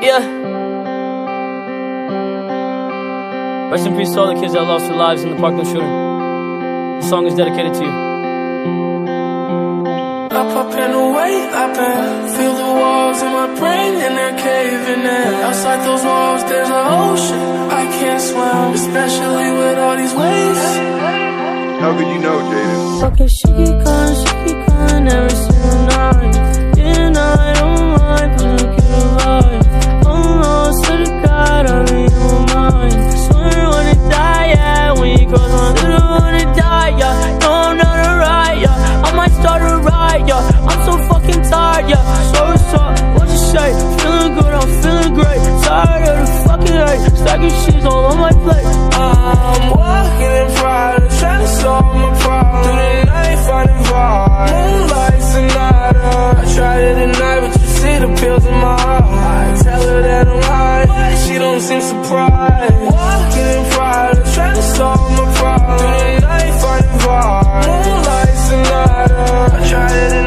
Yeah. Rest in peace to all the kids that lost their lives in the Parkland shooting. This song is dedicated to you. Up and away, up and feel the walls in my brain and they're caving in. Outside those walls there's an ocean I can't swim, especially with all these waves. How could you know, Jaden? Okay, she keep calling every single night. Yeah, I don't mind, but look at her life. Oh no, swear to God, I mean, you're mine. Swear I wanna die, yeah. When you cross my little, I wanna die, yeah. No, I'm not alright, yeah. I might start a riot, yeah. I'm so fucking tired, yeah. So what's up, what you say? Feeling good, I'm feeling great. Tired of the fucking hate. Stacking shit all on my plate. I'm walking in pride, trying to solve my problem. Through the night, finding vibe. Moonlight sonata. I tried it at night, but you see the pills in my heart. I tell her that I'm high, but she don't seem surprised. Walking in pride, trying to solve my problem. Through the night, finding vibe. Moonlight sonata. I tried it at